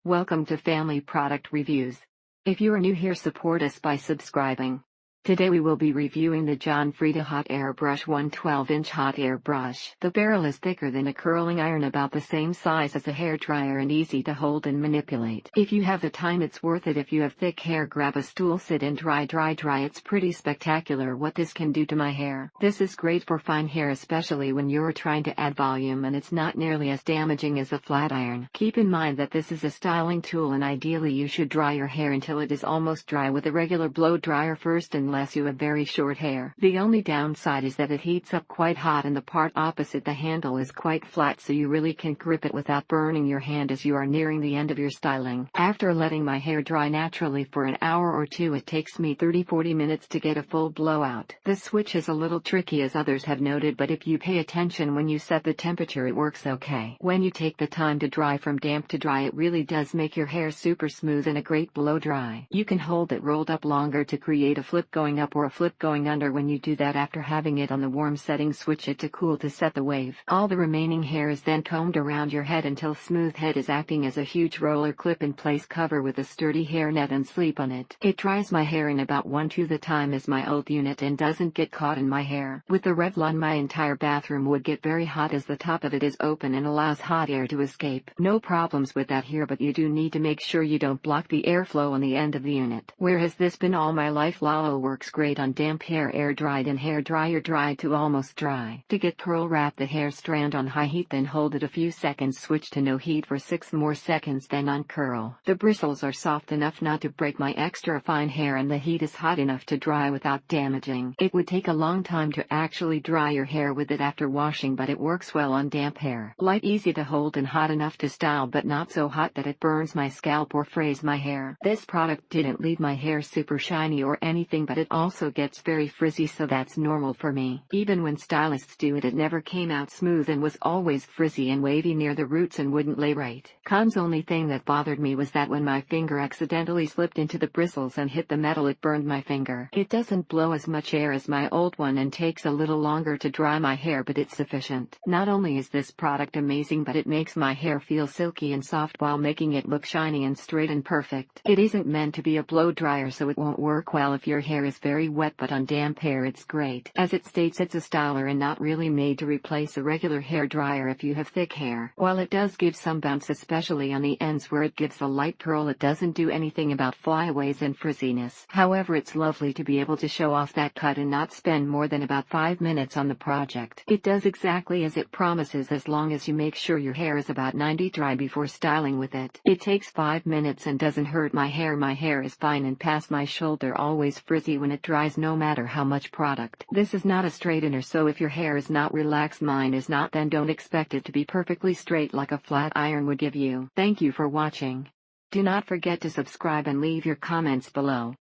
Welcome to Family Product Reviews. If you are new here, support us by subscribing. Today we will be reviewing the Frieda Hot Air Brush 112-inch hot air brush. The barrel is thicker than a curling iron, about the same size as a hairdryer, and easy to hold and manipulate. If you have the time, it's worth it. If you have thick hair, grab a stool, sit and dry. It's pretty spectacular what this can do to my hair. This is great for fine hair, especially when you're trying to add volume, and it's not nearly as damaging as a flat iron. Keep in mind that this is a styling tool, and ideally you should dry your hair until it is almost dry with a regular blow dryer first, unless you have very short hair. The only downside is that it heats up quite hot, and the part opposite the handle is quite flat, so you really can grip it without burning your hand as you are nearing the end of your styling. After letting my hair dry naturally for an hour or two, it takes me 30-40 minutes to get a full blowout. The switch is a little tricky, as others have noted, but if you pay attention when you set the temperature, it works okay. When you take the time to dry from damp to dry, it really does make your hair super smooth and a great blow dry. You can hold it rolled up longer to create a flip going up or a flip going under. When you do that, after having it on the warm setting, switch it to cool to set the wave. All the remaining hair is then combed around your head until smooth. Head is acting as a huge roller clip in place. Cover with a sturdy hairnet and sleep on it. It dries my hair in about 1/2 the time as my old unit and doesn't get caught in my hair. With the Revlon, my entire bathroom would get very hot as the top of it is open and allows hot air to escape. No problems with that here, but you do need to make sure you don't block the airflow on the end of the unit. Where has this been all my life? Lalo works great on damp hair, air dried and hair dryer dried to almost dry. To get curl, wrap the hair strand on high heat, then hold it a few seconds, switch to no heat for 6 more seconds, then uncurl. The bristles are soft enough not to break my extra fine hair, and the heat is hot enough to dry without damaging. It would take a long time to actually dry your hair with it after washing, but it works well on damp hair. Light, easy to hold, and hot enough to style, but not so hot that it burns my scalp or frays my hair. This product didn't leave my hair super shiny or anything, but it also gets very frizzy, so that's normal for me. Even when stylists do it, it never came out smooth and was always frizzy and wavy near the roots and wouldn't lay right. Cons: only thing that bothered me was that when my finger accidentally slipped into the bristles and hit the metal, it burned my finger. It doesn't blow as much air as my old one and takes a little longer to dry my hair, but it's sufficient. Not only is this product amazing, but it makes my hair feel silky and soft while making it look shiny and straight and perfect. It isn't meant to be a blow dryer, so it won't work well if your hair is very wet, but on damp hair it's great. As it states, it's a styler and not really made to replace a regular hair dryer if you have thick hair. While it does give some bounce, especially on the ends where it gives a light curl, it doesn't do anything about flyaways and frizziness. However, it's lovely to be able to show off that cut and not spend more than about 5 minutes on the project. It does exactly as it promises, as long as you make sure your hair is about 90 dry before styling with it. It takes 5 minutes and doesn't hurt my hair. My hair is fine and past my shoulder, always frizzy when it dries, no matter how much product. This is not a straightener, so if your hair is not relaxed, mine is not, then don't expect it to be perfectly straight like a flat iron would give you. Thank you for watching. Do not forget to subscribe and leave your comments below.